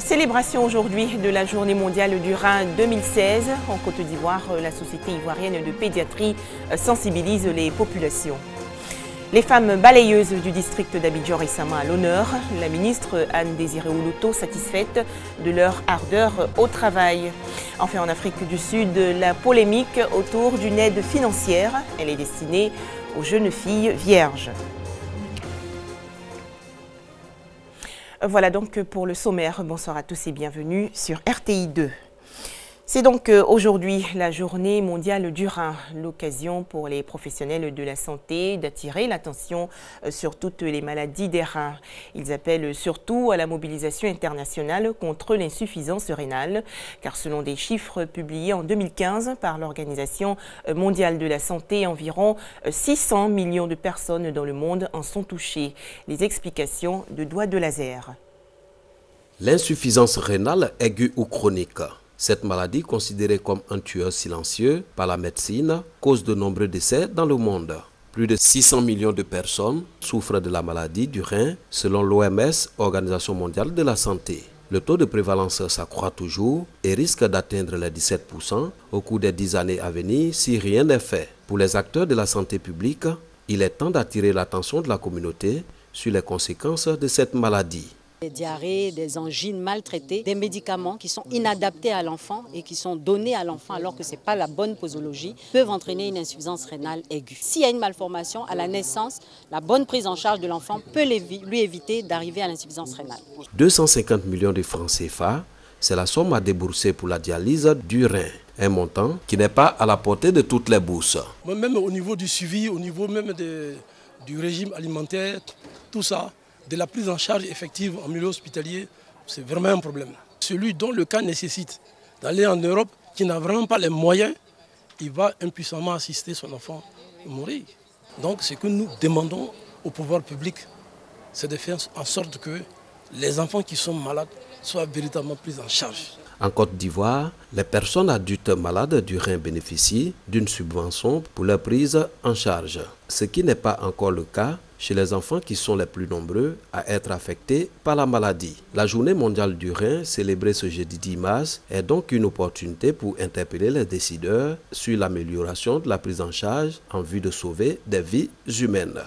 Célébration aujourd'hui de la Journée mondiale du rein 2016. En Côte d'Ivoire, la Société ivoirienne de pédiatrie sensibilise les populations. Les femmes balayeuses du district d'Abidjan récemment à l'honneur. La ministre Anne-Désiré Oloto satisfaite de leur ardeur au travail. Enfin, en Afrique du Sud, la polémique autour d'une aide financière. Elle est destinée aux jeunes filles vierges. Voilà donc pour le sommaire. Bonsoir à tous et bienvenue sur RTI 2. C'est donc aujourd'hui la journée mondiale du rein, l'occasion pour les professionnels de la santé d'attirer l'attention sur toutes les maladies des reins. Ils appellent surtout à la mobilisation internationale contre l'insuffisance rénale, car selon des chiffres publiés en 2015 par l'Organisation mondiale de la santé, environ 600 millions de personnes dans le monde en sont touchées. Les explications de Doigt de Laser. L'insuffisance rénale aiguë ou chronique. Cette maladie, considérée comme un tueur silencieux par la médecine, cause de nombreux décès dans le monde. Plus de 600 millions de personnes souffrent de la maladie du rein, selon l'OMS, Organisation mondiale de la santé. Le taux de prévalence s'accroît toujours et risque d'atteindre les 17% au cours des 10 années à venir si rien n'est fait. Pour les acteurs de la santé publique, il est temps d'attirer l'attention de la communauté sur les conséquences de cette maladie. Des diarrhées, des angines maltraitées, des médicaments qui sont inadaptés à l'enfant et qui sont donnés à l'enfant alors que ce n'est pas la bonne posologie, peuvent entraîner une insuffisance rénale aiguë. S'il y a une malformation à la naissance, la bonne prise en charge de l'enfant peut lui éviter d'arriver à l'insuffisance rénale. 250 millions de francs CFA, c'est la somme à débourser pour la dialyse du rein. Un montant qui n'est pas à la portée de toutes les bourses. Même au niveau du suivi, au niveau même du régime alimentaire, tout ça, de la prise en charge effective en milieu hospitalier, c'est vraiment un problème. Celui dont le cas nécessite d'aller en Europe, qui n'a vraiment pas les moyens, il va impuissamment assister son enfant à mourir. Donc ce que nous demandons au pouvoir public, c'est de faire en sorte que les enfants qui sont malades soient véritablement pris en charge. En Côte d'Ivoire, les personnes adultes malades du rein bénéficient d'une subvention pour leur prise en charge, ce qui n'est pas encore le cas chez les enfants qui sont les plus nombreux à être affectés par la maladie. La journée mondiale du rein, célébrée ce jeudi 10 mars, est donc une opportunité pour interpeller les décideurs sur l'amélioration de la prise en charge en vue de sauver des vies humaines.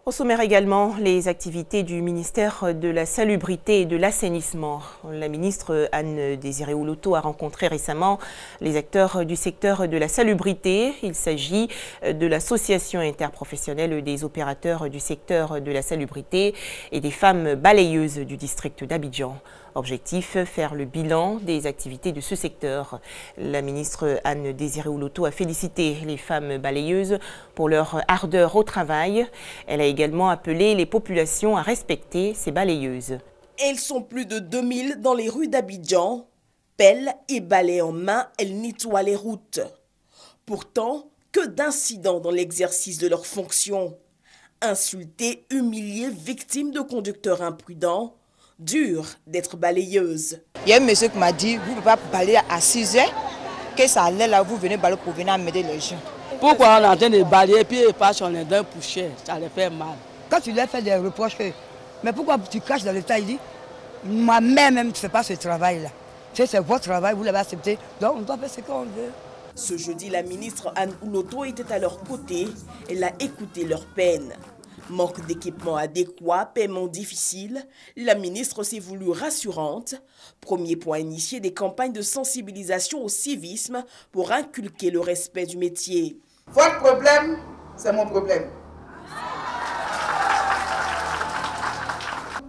Au sommaire également, les activités du ministère de la Salubrité et de l'Assainissement. La ministre Anne-Désiré Oloto a rencontré récemment les acteurs du secteur de la salubrité. Il s'agit de l'association interprofessionnelle des opérateurs du secteur de la salubrité et des femmes balayeuses du district d'Abidjan. Objectif, faire le bilan des activités de ce secteur. La ministre Anne-Désiré Oloto a félicité les femmes balayeuses pour leur ardeur au travail. Elle a également appelé les populations à respecter ces balayeuses. Elles sont plus de 2000 dans les rues d'Abidjan. Pelles et balais en main, elles nettoient les routes. Pourtant, que d'incidents dans l'exercice de leurs fonctions. Insultées, humiliées, victimes de conducteurs imprudents. Dur d'être balayeuse. Il y a un monsieur qui m'a dit, vous ne pouvez pas balayer à 6 heures, que ça allait là, vous venez balayer pour venir m'aider les gens. Pourquoi on est en train de balayer puis il passe sur les dents pour cher, ça les fait mal. Quand tu leur fais des reproches, mais pourquoi tu caches dans le tas, il dit, ma mère même ne fait pas ce travail-là. C'est votre travail, vous l'avez accepté, donc on doit faire ce qu'on veut. Ce jeudi, la ministre Anne Oloto était à leur côté. Elle a écouté leur peine. Manque d'équipement adéquat, paiement difficile, la ministre s'est voulue rassurante. Premier point, initier des campagnes de sensibilisation au civisme pour inculquer le respect du métier. Votre problème, c'est mon problème.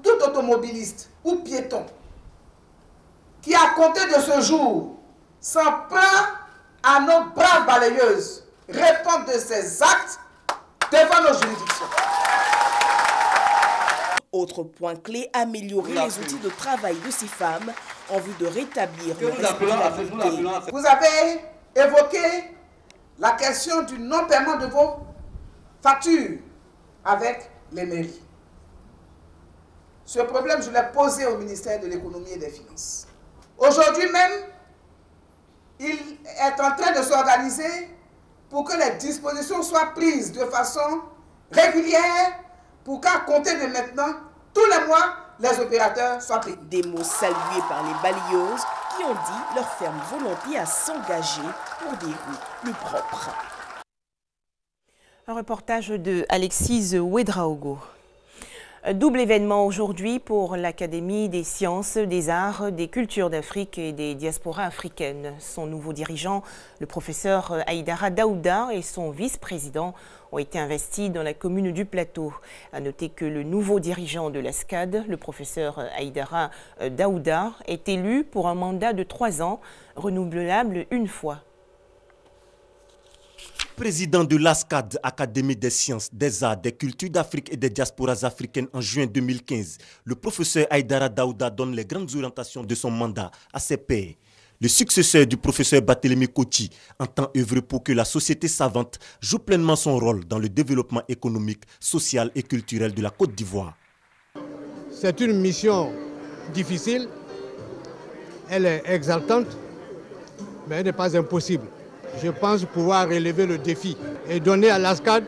Tout automobiliste ou piéton qui a compté de ce jour s'en prend à nos braves balayeuses répond de ses actes devant nos juridictions. Autre point clé, améliorer les outils de travail de ces femmes en vue de rétablir le respect de la vérité. Vous avez évoqué la question du non-paiement de vos factures avec les mairies. Ce problème, je l'ai posé au ministère de l'Économie et des Finances. Aujourd'hui même, il est en train de s'organiser pour que les dispositions soient prises de façon régulière pour qu'à compter de maintenant, tous les mois, les opérateurs soient payés. Des mots salués par les balayeuses qui ont dit leur ferme volonté à s'engager pour des rues plus propres. Un reportage de Alexis Ouedraogo. Double événement aujourd'hui pour l'Académie des sciences, des arts, des cultures d'Afrique et des diasporas africaines. Son nouveau dirigeant, le professeur Aïdara Daouda, et son vice-président ont été investis dans la commune du Plateau. À noter que le nouveau dirigeant de la SCAD, le professeur Aïdara Daouda, est élu pour un mandat de 3 ans, renouvelable une fois. Président de l'ASCAD, Académie des sciences, des arts, des cultures d'Afrique et des diasporas africaines en juin 2015, le professeur Aïdara Daouda donne les grandes orientations de son mandat à ses pairs. Le successeur du professeur Barthélémy Koti entend œuvrer pour que la société savante joue pleinement son rôle dans le développement économique, social et culturel de la Côte d'Ivoire. C'est une mission difficile, elle est exaltante, mais elle n'est pas impossible. Je pense pouvoir relever le défi et donner à l'ASCAD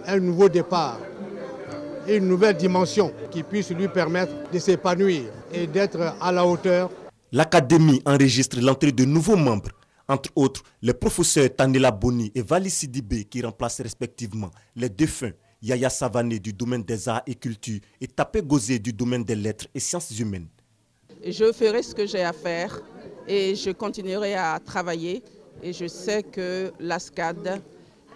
un nouveau départ, une nouvelle dimension qui puisse lui permettre de s'épanouir et d'être à la hauteur. L'Académie enregistre l'entrée de nouveaux membres, entre autres les professeurs Tanela Boni et Vali Sidibé qui remplacent respectivement les défunts Yaya Savané du domaine des arts et cultures et Tapé Gozé du domaine des lettres et sciences humaines. Je ferai ce que j'ai à faire et je continuerai à travailler. Et je sais que l'ASCAD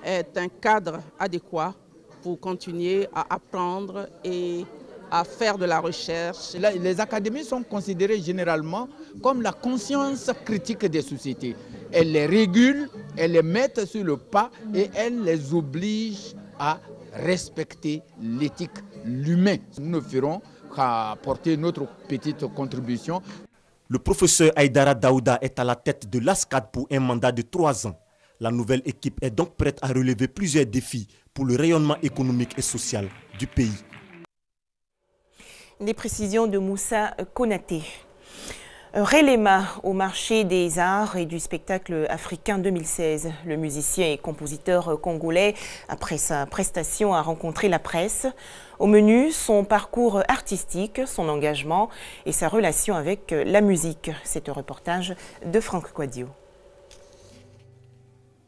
est un cadre adéquat pour continuer à apprendre et à faire de la recherche. Les académies sont considérées généralement comme la conscience critique des sociétés. Elles les régulent, elles les mettent sur le pas et elles les obligent à respecter l'éthique, l'humain. Nous ne ferons qu'à apporter notre petite contribution. Le professeur Aïdara Daouda est à la tête de l'ASCAD pour un mandat de 3 ans. La nouvelle équipe est donc prête à relever plusieurs défis pour le rayonnement économique et social du pays. Des précisions de Moussa Konaté. Relema au marché des arts et du spectacle africain 2016. Le musicien et compositeur congolais, après sa prestation, a rencontré la presse. Au menu, son parcours artistique, son engagement et sa relation avec la musique. C'est un reportage de Franck Quadio.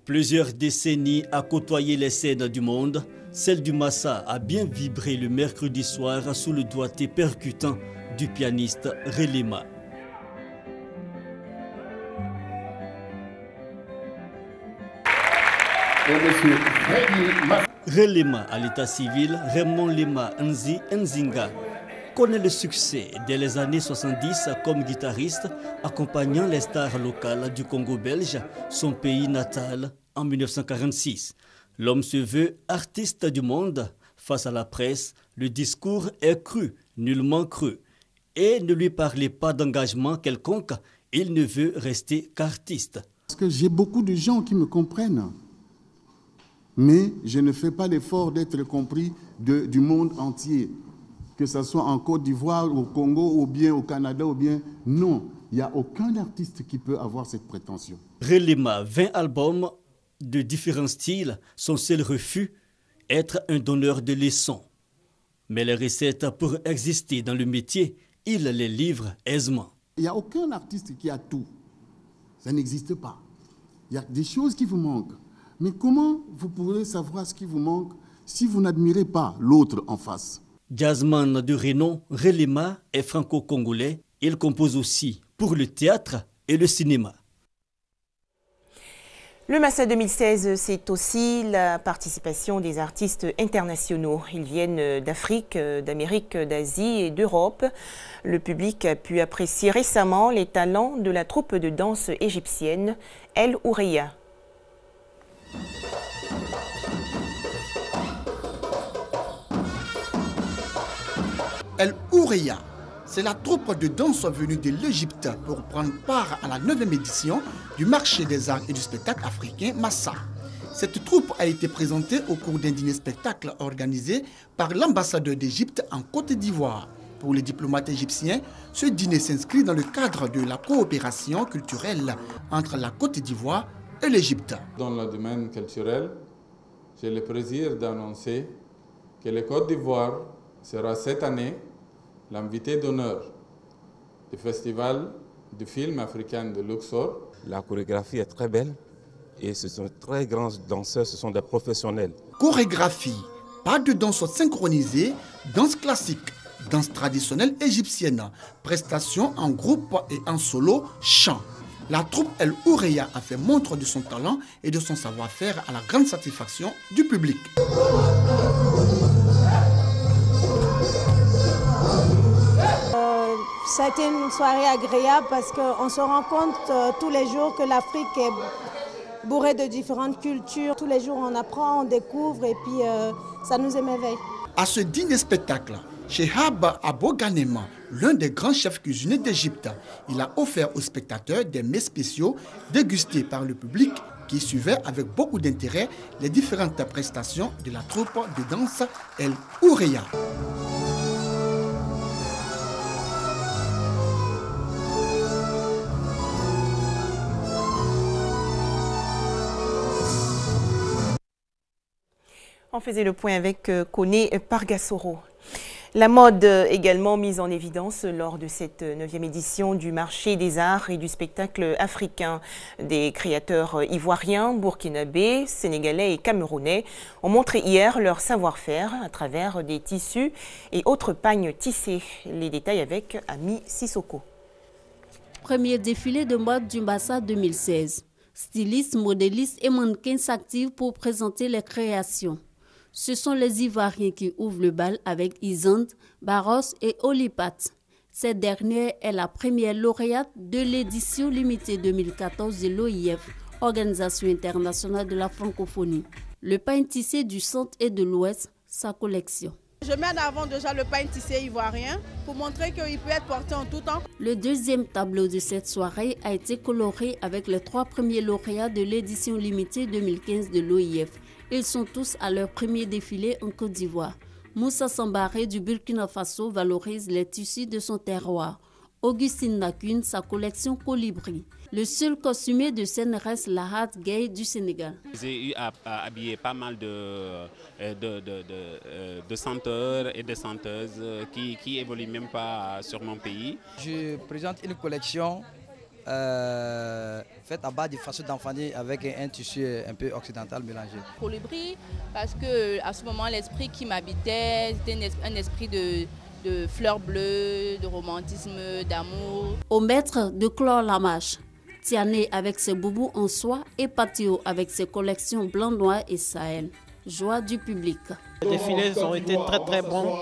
Plusieurs décennies à côtoyer les scènes du monde, celle du Massa a bien vibré le mercredi soir sous le doigté percutant du pianiste Relema. Relema à l'état civil, Raymond Lema Nzi Nzinga connaît le succès dès les années 70 comme guitariste, accompagnant les stars locales du Congo belge, son pays natal, en 1946. L'homme se veut artiste du monde. Face à la presse, le discours est cru, nullement creux. Et ne lui parlez pas d'engagement quelconque, il ne veut rester qu'artiste. Parce que j'ai beaucoup de gens qui me comprennent. Mais je ne fais pas l'effort d'être compris du monde entier. Que ce soit en Côte d'Ivoire, au Congo, ou bien au Canada, ou bien... Non, il n'y a aucun artiste qui peut avoir cette prétention. Relema, 20 albums de différents styles, son seul refus, être un donneur de leçons. Mais les recettes pour exister dans le métier, il les livre aisément. Il n'y a aucun artiste qui a tout. Ça n'existe pas. Il y a des choses qui vous manquent. Mais comment vous pourrez savoir ce qui vous manque si vous n'admirez pas l'autre en face? Jazzman de renom, Relema est franco-congolais. Il compose aussi pour le théâtre et le cinéma. Le Massa 2016, c'est aussi la participation des artistes internationaux. Ils viennent d'Afrique, d'Amérique, d'Asie et d'Europe. Le public a pu apprécier récemment les talents de la troupe de danse égyptienne El Oureya. El Oureya, c'est la troupe de danse venue de l'Égypte pour prendre part à la 9e édition du marché des arts et du spectacle africain Massa. Cette troupe a été présentée au cours d'un dîner spectacle organisé par l'ambassadeur d'Égypte en Côte d'Ivoire. Pour les diplomates égyptiens, ce dîner s'inscrit dans le cadre de la coopération culturelle entre la Côte d'Ivoire et l'Égypte. Dans le domaine culturel, j'ai le plaisir d'annoncer que la Côte d'Ivoire sera cette année l'invité d'honneur du Festival du film africain de Luxor. La chorégraphie est très belle et ce sont très grands danseurs, ce sont des professionnels. Chorégraphie, pas de danse synchronisée, danse classique, danse traditionnelle égyptienne, prestations en groupe et en solo, chant. La troupe El Oureya a fait montre de son talent et de son savoir-faire à la grande satisfaction du public. Ça a été une soirée agréable parce qu'on se rend compte tous les jours que l'Afrique est bourrée de différentes cultures. Tous les jours on apprend, on découvre et puis ça nous émerveille. À ce dîner-spectacle, Chehab Aboganema, l'un des grands chefs cuisiniers d'Égypte, il a offert aux spectateurs des mets spéciaux dégustés par le public qui suivait avec beaucoup d'intérêt les différentes prestations de la troupe de danse El Oureya. On faisait le point avec Koné Pargasoro. La mode également mise en évidence lors de cette 9e édition du marché des arts et du spectacle africain. Des créateurs ivoiriens, burkinabés, sénégalais et camerounais ont montré hier leur savoir-faire à travers des tissus et autres pagnes tissées. Les détails avec Ami Sissoko. Premier défilé de mode du Mbassa 2016. Stylistes, modélistes et mannequins s'activent pour présenter les créations. Ce sont les Ivoiriens qui ouvrent le bal avec Isande, Barros et Olipat. Cette dernière est la première lauréate de l'édition limitée 2014 de l'OIF, Organisation internationale de la francophonie. Le pain tissé du centre et de l'ouest, sa collection. Je mets en avant déjà le pain tissé ivoirien pour montrer qu'il peut être porté en tout temps. Le deuxième tableau de cette soirée a été coloré avec les 3 premiers lauréats de l'édition limitée 2015 de l'OIF. Ils sont tous à leur premier défilé en Côte d'Ivoire. Moussa Sambaré du Burkina Faso valorise les tissus de son terroir. Augustine Nakune, sa collection Colibri. Le seul costumé de scène reste Lahat Gay du Sénégal. J'ai eu à habiller pas mal de chanteurs et de chanteuses qui évoluent même pas sur mon pays. Je présente une collection faite à base de façon d'enfanter avec un tissu un peu occidental mélangé. Colibri, parce que à ce moment l'esprit qui m'habitait, c'était un esprit de fleurs bleues, de romantisme, d'amour. Au maître de clore la marche, Tiané avec ses boubous en soie et Patio avec ses collections blanc, noir et Sahel. Joie du public. Les défilés ont été très bons,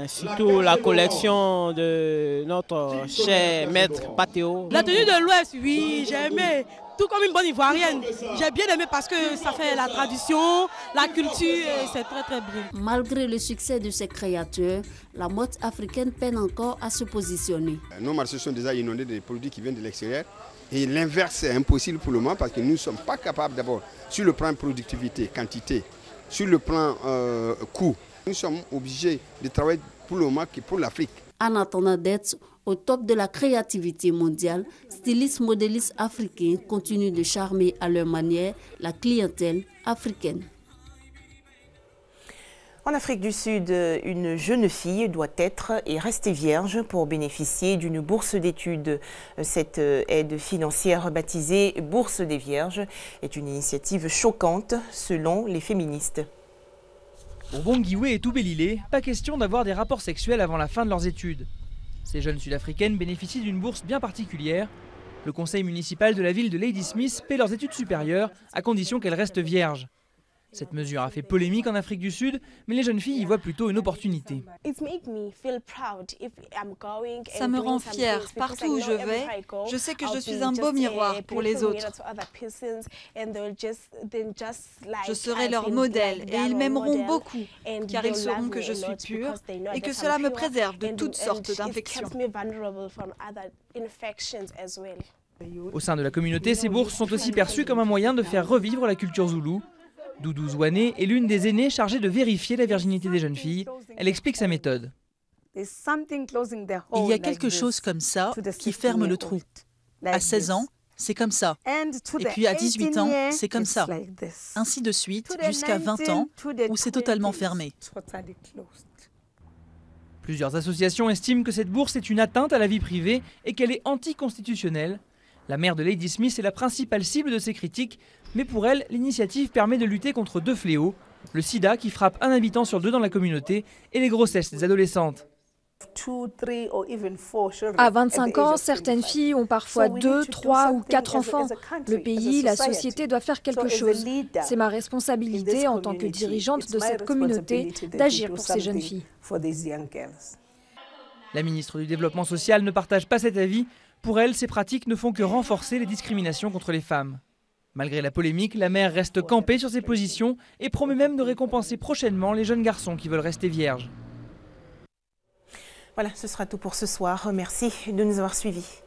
surtout la collection de notre cher maître Patio. La tenue de l'Ouest, oui, j'ai aimé. Tout comme une bonne Ivoirienne. J'ai bien aimé parce que ça fait la tradition, la culture, c'est très bien. Malgré le succès de ces créateurs, la mode africaine peine encore à se positionner. Nos marchés sont déjà inondés de produits qui viennent de l'extérieur. Et l'inverse est impossible pour le moment parce que nous ne sommes pas capables d'abord, sur le plan productivité, quantité, sur le plan coût, nous sommes obligés de travailler pour le moment que pour l'Afrique. En attendant d'être au top de la créativité mondiale, stylistes modélistes africains continuent de charmer à leur manière la clientèle africaine. En Afrique du Sud, une jeune fille doit être et rester vierge pour bénéficier d'une bourse d'études. Cette aide financière baptisée Bourse des Vierges est une initiative choquante selon les féministes. Pour Bongiwe et Toubelilé, pas question d'avoir des rapports sexuels avant la fin de leurs études. Ces jeunes sud-africaines bénéficient d'une bourse bien particulière. Le conseil municipal de la ville de Ladysmith paie leurs études supérieures à condition qu'elles restent vierges. Cette mesure a fait polémique en Afrique du Sud, mais les jeunes filles y voient plutôt une opportunité. Ça me rend fière. Partout où je vais, je sais que je suis un beau miroir pour les autres. Je serai leur modèle et ils m'aimeront beaucoup, car ils sauront que je suis pure et que cela me préserve de toutes sortes d'infections. Au sein de la communauté, ces bourses sont aussi perçues comme un moyen de faire revivre la culture zoulou. Doudou Zouane est l'une des aînées chargée de vérifier la virginité des jeunes filles. Elle explique sa méthode. Il y a quelque chose comme ça qui ferme le trou. À 16 ans, c'est comme ça. Et puis à 18 ans, c'est comme ça. Ainsi de suite, jusqu'à 20 ans, où c'est totalement fermé. Plusieurs associations estiment que cette bourse est une atteinte à la vie privée et qu'elle est anticonstitutionnelle. La mère de Lady Smith est la principale cible de ces critiques, mais pour elle, l'initiative permet de lutter contre deux fléaux, le sida qui frappe un habitant sur 2 dans la communauté et les grossesses des adolescentes. À 25 ans, certaines filles ont parfois 2, 3 ou 4 enfants. Le pays, la société doit faire quelque chose. C'est ma responsabilité en tant que dirigeante de cette communauté d'agir pour ces jeunes filles. La ministre du Développement social ne partage pas cet avis. Pour elle, ces pratiques ne font que renforcer les discriminations contre les femmes. Malgré la polémique, la maire reste campée sur ses positions et promet même de récompenser prochainement les jeunes garçons qui veulent rester vierges. Voilà, ce sera tout pour ce soir. Merci de nous avoir suivis.